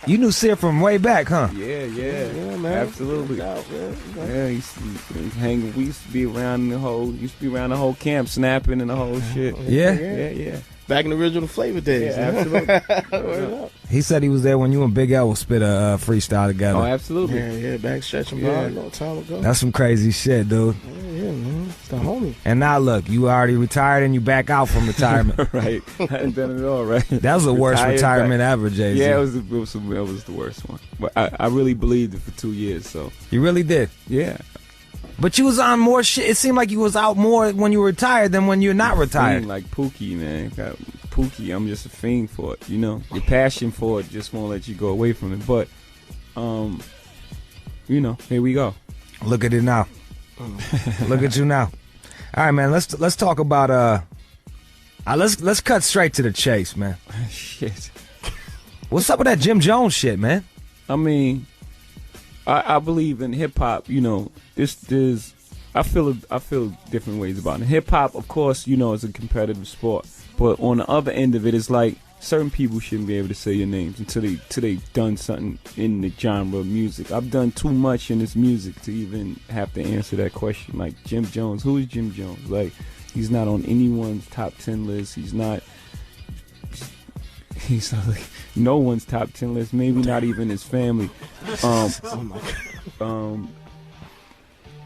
You knew Sid from way back, huh? Yeah, man. Absolutely. Out, man. Yeah, he's hanging. We used to be around the whole camp, snapping and the whole shit. Yeah? Back in the original Flavor days. Yeah, absolutely. He said he was there when you and Big L spit a freestyle together. Oh, absolutely. Yeah, back stretching bar a long time ago. That's some crazy shit, dude. Yeah, man. It's the homie. And now look, you already retired and you back out from retirement. Right. I hadn't done it all, right? That was the worst retirement ever, Jay-Z. Yeah, it was the worst one. But I really believed it for 2 years, so. You really did? Yeah. But you was on more shit. It seemed like you was out more when you were retired than when you're not retired. Fiend like Pookie, man. Pookie, I'm just a fiend for it, you know. Your passion for it just won't let you go away from it. But, you know, here we go. Look at it now. Look at you now. All right, man. Let's talk about let's cut straight to the chase, man. Shit. What's up with that Jim Jones shit, man? I mean, I believe in hip hop. You know, I feel different ways about it. Hip hop, of course, you know, is a competitive sport, but on the other end of it, it's like certain people shouldn't be able to say your names until they done something in the genre of music. I've done too much in this music to even have to answer that question. Like Jim Jones, who is Jim Jones? Like, he's not on anyone's top 10 list. He's not like no one's top 10 list. Maybe not even his family.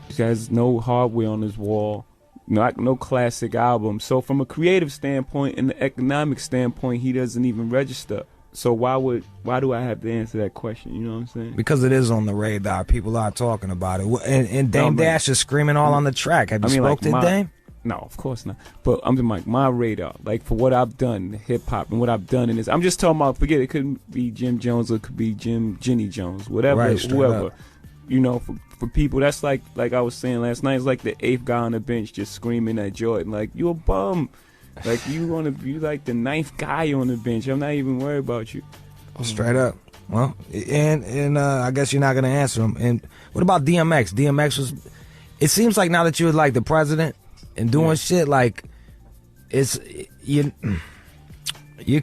He has no hardware on his wall. No classic album. So from a creative standpoint and the economic standpoint, he doesn't even register. So why do I have to answer that question? You know what I'm saying? Because it is on the radar. People are talking about it. And Dame Dash is screaming all on the track. Have you spoke to Dame? No, of course not. But I'm just like my radar, like for what I've done, hip hop, and what I've done in this. I'm just talking about. Forget it. Could be Jim Jones or it could be Jenny Jones, whatever, right, whoever. You know, for people, that's like I was saying last night. It's like the 8th guy on the bench just screaming at Jordan, like, you a bum, like you like the 9th guy on the bench. I'm not even worried about you. Straight up. Well, and I guess you're not gonna answer him. And what about DMX? DMX was. It seems like now that you're like the president and doing shit, like you're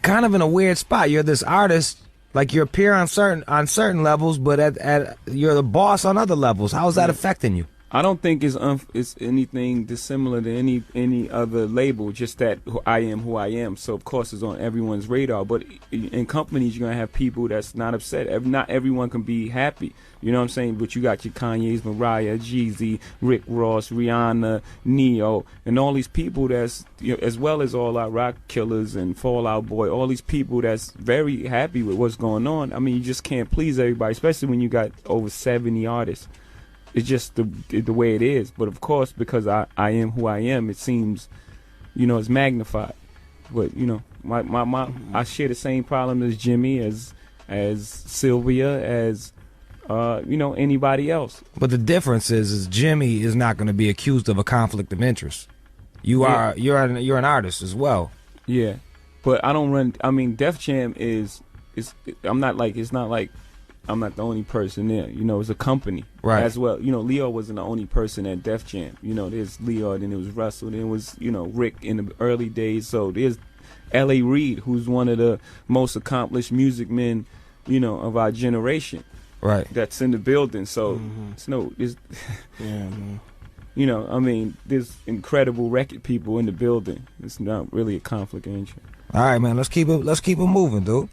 kind of in a weird spot. You're this artist. Like you appear on certain levels, but at you're the boss on other levels. How is that affecting you? I don't think it's anything dissimilar to any other label. Just that I am who I am. So of course it's on everyone's radar. But in companies, you're gonna have people that's not upset. Not everyone can be happy. You know what I'm saying? But you got your Kanye's, Mariah, Jeezy, Rick Ross, Rihanna, Neo, and all these people that's, you know, as well as all our rock killers and Fall Out Boy. All these people that's very happy with what's going on. I mean, you just can't please everybody, especially when you got over 70 artists. It's just the way it is. But of course, because I am who I am, it seems, you know, it's magnified. But you know, I share the same problem as Jimmy, as Sylvia, as you know, anybody else. But the difference is Jimmy is not going to be accused of a conflict of interest. You're an artist as well. Yeah, but I don't run. I mean, Def Jam is I'm not like, it's not like I'm not the only person there. You know, it's a company as well. You know, Leo wasn't the only person at Def Jam. You know, there's Leo, then it was Russell, then it was, you know, Rick in the early days. So there's L.A. Reid, who's one of the most accomplished music men, you know, of our generation. Right. That's in the building. So it's you know, I mean, there's incredible record people in the building. It's not really a conflict of interest. All right, man. Let's keep it moving, dude.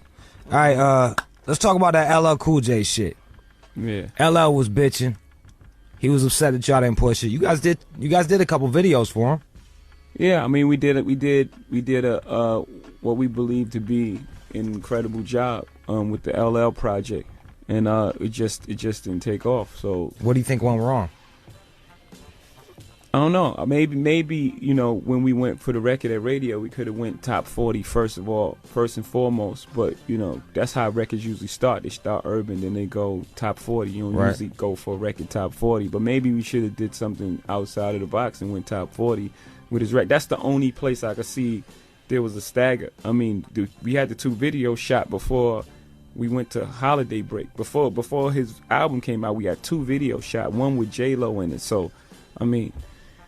All right, let's talk about that LL Cool J shit. Yeah. LL was bitching. He was upset that y'all didn't push it. You guys did a couple videos for him. Yeah, I mean, we did a what we believe to be an incredible job with the LL project, and it just didn't take off. So what do you think went wrong? I don't know. Maybe you know, when we went for the record at radio, we could have went top 40 first and foremost. But you know, that's how records usually start. They start urban, then they go top 40. You don't usually go for a record top 40. But maybe we should have did something outside of the box and went top 40 with his record. That's the only place I could see there was a stagger. I mean, we had the 2 videos shot before we went to holiday break. Before his album came out, we had 2 videos shot. One with J-Lo in it. So, I mean.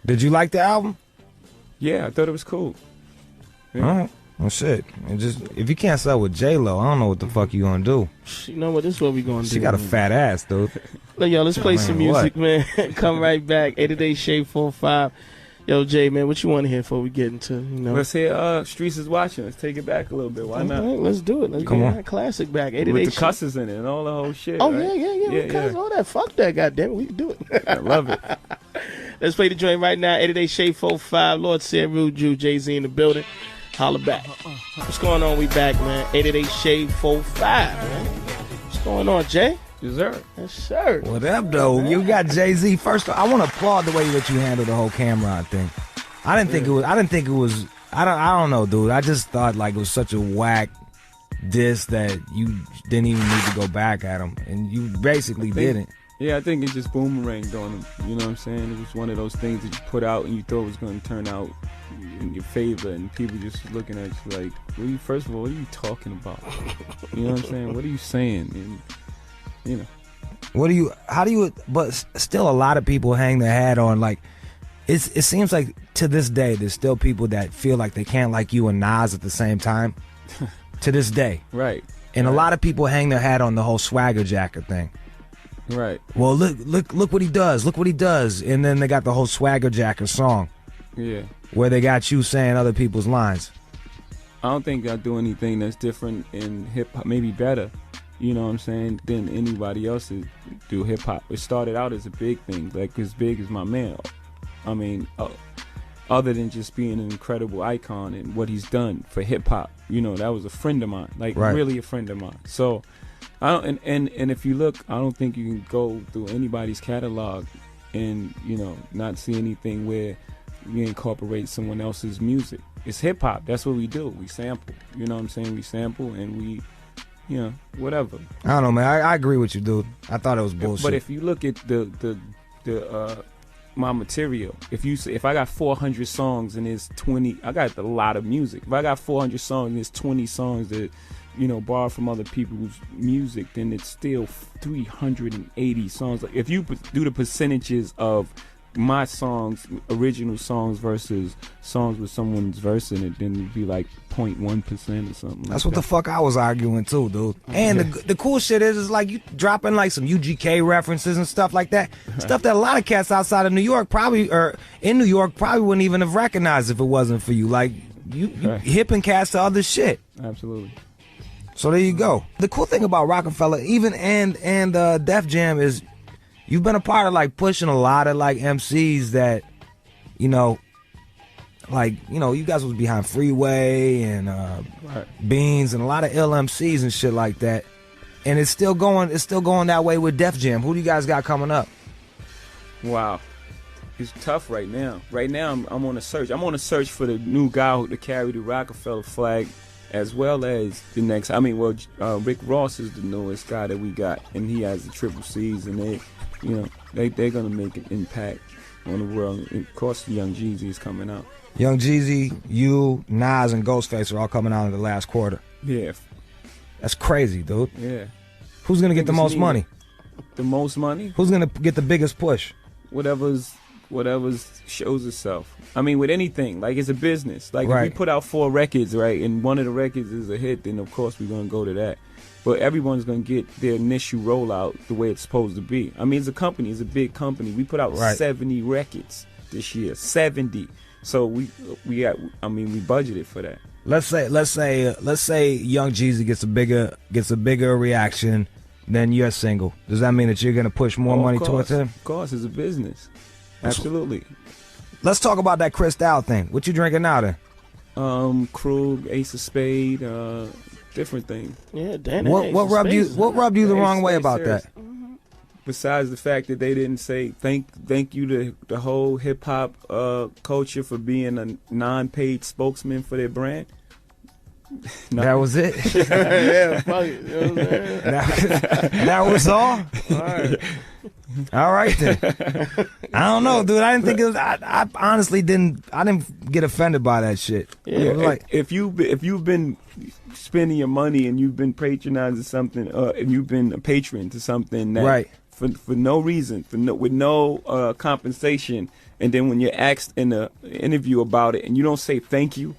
Did you like the album? Yeah, I thought it was cool. Yeah. All right. Well, shit. And just if you can't sell with J-Lo, I don't know what the fuck you gonna do. You know what? This is what we gonna do. She got a fat ass, dude. Look, yo, let's play Man, some music, man. Come right back. 8-A-Day Shade 4-5. Yo, Jay, man, what you want to hear before we get into, Let's hear Streets is Watching. Let's take it back a little bit. Why not? Right, let's do it. Let's Come get on. that classic back. 8-A-Day With the Shade. cusses in it and all the whole shit. Oh, right? yeah. All that. Fuck that, goddamn. We can do it. I love it. Let's play the joint right now. 8-A-Day Shade 4-5. Lord Said Rude Jew, Jay-Z in the building. Holla back. What's going on? We back, man. 8-A-Day Shade 4-5, man. What's going on, Jay? Dessert. Yes, sir. What up, though? You got Jay-Z. First, I want to applaud the way that you handled the whole camera thing. I didn't think it was. I don't know, dude. I just thought like it was such a whack diss that you didn't even need to go back at him, and you basically didn't. Yeah, I think it just boomeranged on him. You know what I'm saying? It was one of those things that you put out and you thought was going to turn out in your favor, and people just looking at you like, first of all, what are you talking about? You know what I'm saying? What are you saying? And, you know. But still a lot of people hang their hat on, like, it seems like to this day, there's still people that feel like they can't like you and Nas at the same time. To this day. Right. And right. a lot of people hang their hat on the whole swagger jacket thing. Right. Well, look what he does. Look what he does. And then they got the whole swagger jacket song. Yeah. Where they got you saying other people's lines. I don't think I do anything that's different in hip hop, maybe better, you know what I'm saying, than anybody else do hip hop. It started out as a big thing, like as big as my man. I mean, other than just being an incredible icon and what he's done for hip hop, you know, that was a friend of mine, like right. Really a friend of mine. So, I don't, and if you look, I don't think you can go through anybody's catalog and, you know, not see anything where you incorporate someone else's music. It's hip hop. That's what we do. We sample. You know what I'm saying? We sample and we, you know, whatever. I don't know, man. I agree with you, dude. I thought it was bullshit. But if you look at the my material, if I got 400 songs and there's 20, I got a lot of music. If I got 400 songs and there's 20 songs that, you know, borrowed from other people's music, then it's still 380 songs. Like if you do the percentages of my songs, original songs versus songs with someone's verse in it, then it'd be like 0.1% or something. That's what the fuck I was arguing too, dude. And the cool shit is like you dropping like some UGK references and stuff like that. Stuff that a lot of cats outside of New York probably, or in New York, probably wouldn't even have recognized if it wasn't for you. Like you hipping cats to other shit. Absolutely. So there you go. The cool thing about Rockefeller, even and Def Jam is you've been a part of like pushing a lot of like MCs that, you know, like, you know, you guys was behind Freeway and Beans and a lot of ill MCs and shit like that. And it's still going that way with Def Jam. Who do you guys got coming up? Wow. It's tough right now. Right now I'm on a search. I'm on a search for the new guy to carry the Rockefeller flag, as well as the next. I mean, well, Rick Ross is the newest guy that we got, and he has the triple C's, and they, you know, they're gonna make an impact on the world. And of course, Young Jeezy is coming out. Young Jeezy, you, Nas, and Ghostface are all coming out in the last quarter. Yeah. That's crazy, dude. Yeah. Who's gonna get the most money? The most money? Who's gonna get the biggest push? Whatever's shows itself. I mean, with anything, like it's a business. Like right. if we put out 4 records, right, and one of the records is a hit, then of course we're gonna go to that. But everyone's gonna get their initial rollout the way it's supposed to be. I mean, it's a company, it's a big company. We put out 70 records this year, 70. So we budgeted for that. Let's say Young Jeezy gets a bigger reaction than your single. Does that mean that you're gonna push more money towards him? Of course, it's a business. Absolutely. Let's talk about that Cristal thing. What you drinking now then? Krug, Ace of Spade, different things. Yeah, damn. What rubbed you the wrong way about that? Besides the fact that they didn't say thank you to the whole hip hop culture for being a non-paid spokesman for their brand. That was it. Yeah, fuck it. That was all. All right then. I don't know, dude. I didn't think it was. I honestly didn't. I didn't get offended by that shit. Yeah, like if you've been spending your money and you've been patronizing something, and you've been a patron to something that for no reason, with no compensation, and then when you're asked in an interview about it and you don't say thank you,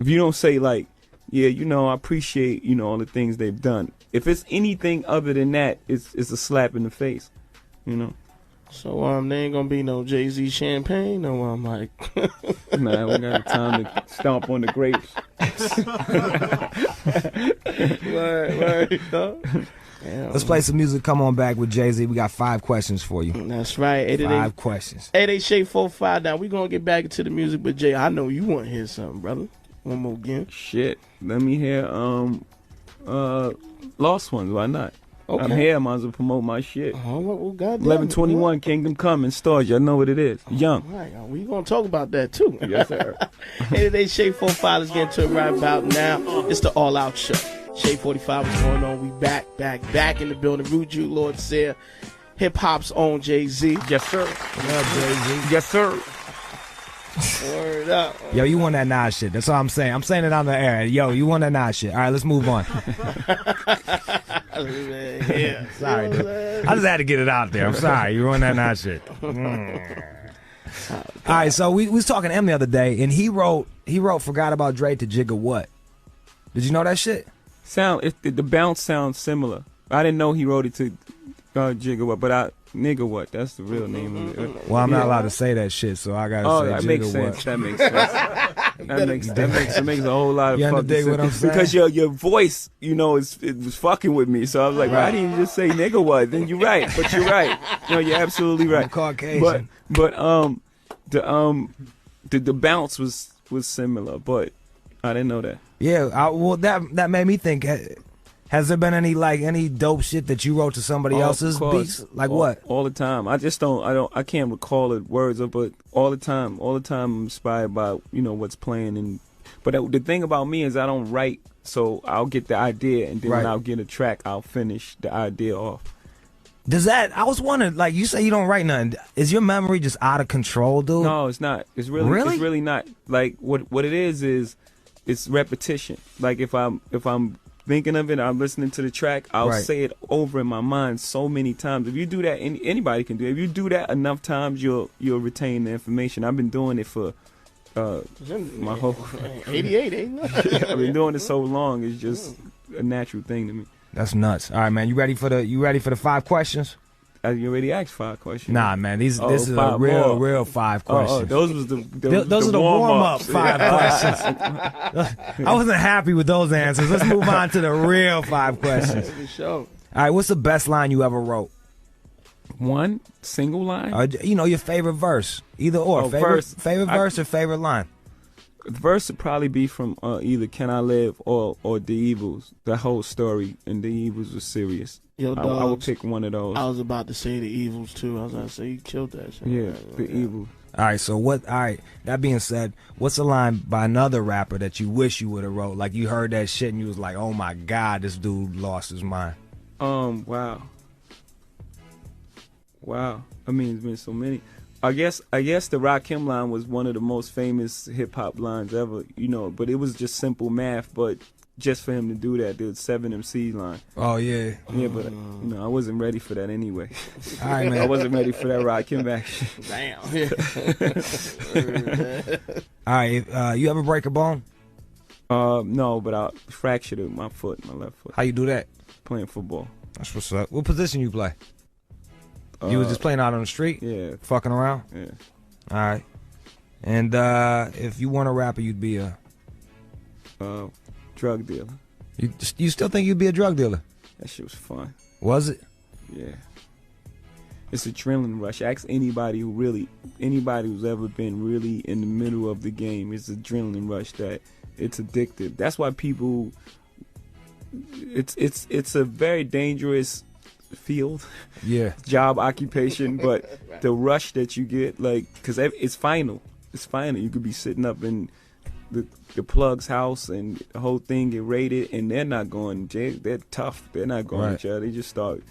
if you don't say like, yeah, I appreciate, all the things they've done. If it's anything other than that, it's a slap in the face, So there ain't gonna be no Jay-Z champagne, no like. Nah, we got time to stomp on the grapes. Word, dog. Yeah, Let's play some music. Come on back with Jay-Z. We got 5 questions for you. That's right. 5 questions. 88-Shade-45 down. We gonna get back into the music, but Jay, I know you want to hear something, brother. One more again. Shit. Let me hear Lost Ones. Why not? Okay. I'm here. I might as well promote my shit. Oh, well, goddamn. 1121 Kingdom Come in stores. Y'all know what it is. Young. All right, we gonna talk about that too. Yes, sir. 88-Shade-45. Let's get into it right about now. It's the All Out Show. Shade 45 is going on. We back in the building. Rude Jude, Lord Sear, hip hop's own Jay-Z. Yes, sir. What up, Jay-Z? Yes, sir. Word up. Yo, you want that Nas shit. That's all I'm saying. I'm saying it on the air. Yo, you want that Nas shit. All right, let's move on. Yeah. Sorry. I just had to get it out there. I'm sorry. You want that Nas shit. All right, so we was talking to him the other day, and he wrote Forgot About Dre to Jigga What? Did you know that shit? The bounce sounds similar. I didn't know he wrote it to Jigga What, but Nigga What? That's the real name of it. Well, I'm not allowed to say that shit, so I gotta say that Jigga makes What. sense. That makes sense. That makes a whole lot of You fucking dig sense. what I'm saying? Because your voice, it was fucking with me. So I was like, why didn't you just say Nigga What? Then you're right. But you're right. You're absolutely right. I'm Caucasian. But the bounce was similar, but I didn't know that. Yeah, well, that made me think. Has there been any dope shit that you wrote to somebody else's beats? Like what? All the time. I can't recall the words, but all the time I'm inspired by what's playing. But the thing about me is I don't write, so I'll get the idea, and then when I'll get a track, I'll finish the idea off. I was wondering, like you say you don't write nothing. Is your memory just out of control, dude? No, it's not. It's really not. Like what it is it's repetition. Like if I'm thinking of it, I'm listening to the track, I'll say it over in my mind so many times. If you do that, anybody can do it. If you do that enough times, you'll retain the information. I've been doing it for my whole 88, ain't it? I've been doing it so long. It's just a natural thing to me. That's nuts. All right, man. You ready for the 5 questions? You already asked 5 questions. Nah, man. This is a real 5 questions. Those was those are the warm-up 5 questions. I wasn't happy with those answers. Let's move on to the real 5 questions. For sure. All right, what's the best line you ever wrote? One single line? Your favorite verse. Either or. Favorite verse or favorite line? The verse would probably be from either Can I Live or The Evils. The whole story in The Evils was serious. Yo, I would pick one of those. I was about to say The Evils too. I was about to say you killed that shit. Yeah, The Evils. All right, so that being said, what's a line by another rapper that you wish you would have wrote? Like you heard that shit and you was like, oh my God, this dude lost his mind. Wow. I mean, there's been so many. I guess the Rakim line was one of the most famous hip hop lines ever, but it was just simple math, but just for him to do that, the 7MC line. Oh yeah. Yeah, but I wasn't ready for that anyway. All right, man. I wasn't ready for that Rakim action. Damn. All right, you ever break a bone? No, but I fractured my left foot. How you do that? Playing football. That's what's up. What position you play? You was just playing out on the street? Yeah. Fucking around? Yeah. All right. And if you weren't a rapper, you'd be a drug dealer. You still think you'd be a drug dealer? That shit was fun. Was it? Yeah. It's an adrenaline rush. Ask anybody who's ever been really in the middle of the game. It's an adrenaline rush that it's addictive. That's why people. It's a very dangerous field, job, occupation, but the rush that you get, because it's final. You could be sitting up in the plug's house and the whole thing get raided, and they're not going to jail. They're tough. They're not going to jail. They just start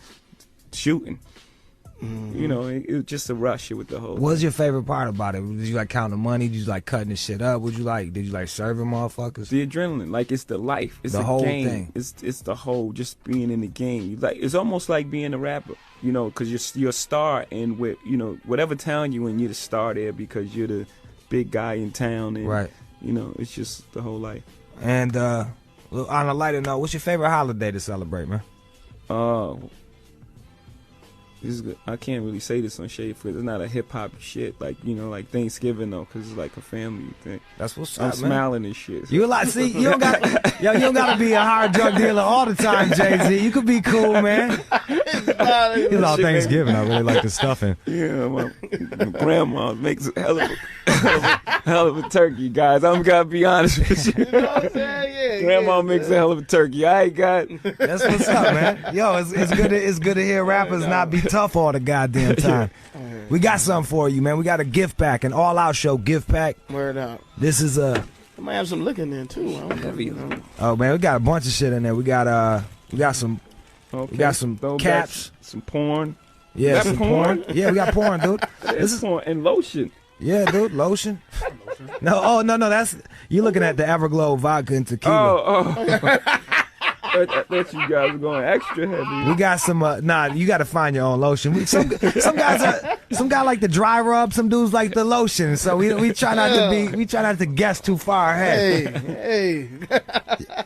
shooting. It was just a rush with the whole. What was your favorite part about it? Did you like counting money? Did you like cutting the shit up? Did you like serving motherfuckers? The adrenaline, it's the life. It's the whole game. thing. It's the whole just being in the game. It's almost like being a rapper, because you're a star, and whatever town you in, you're the star there because you're the big guy in town, and You know, it's just the whole life. And on a lighter note, what's your favorite holiday to celebrate, man? This is good. I can't really say this on Shade because it's not a hip hop shit like like Thanksgiving though, because it's like a family thing. That's what's I'm up, man. smiling and shit. So. You like see you don't got you don't gotta be a hard drug dealer all the time, Jay-Z. You could be cool, man. It's all Thanksgiving. I really like the stuffing. Yeah, my grandma makes a hell of a turkey, guys. I'm gotta be honest with you. You know what I'm saying? Yeah, Grandma makes a hell of a turkey. I ain't got. That's what's up, man. Yo, it's good to hear rappers not be tough all the goddamn time. We got something for you, man. We got a gift pack, an all-out show gift pack. Word up. This is I might have some liquor in there too. I don't know. Oh man, we got a bunch of shit in there. We got some Okay. we got some Throw back caps. some porn. Yeah, Got some porn? porn. Yeah, we got porn, dude. This is porn and lotion. Yeah, dude, lotion. No, no, that's you looking at the Everglow vodka and tequila. Oh. I thought you guys were going extra heavy. We got some. You got to find your own lotion. Some guys like the dry rub. Some dudes like the lotion. So we try not to guess too far ahead. Hey.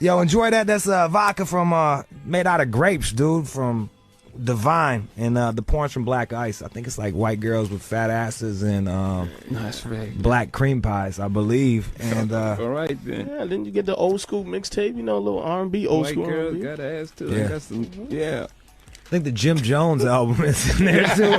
Yo, enjoy that. That's vodka from made out of grapes, dude. From Divine, and the porn's from Black Ice. I think it's like white girls with fat asses and That's right. black cream pies, I believe. And All right then. Yeah, didn't you get the old school mixtape? You know, a little R&B, old White school girl R&B. got ass too. Yeah. Got some, yeah. I think the Jim Jones album is in there too.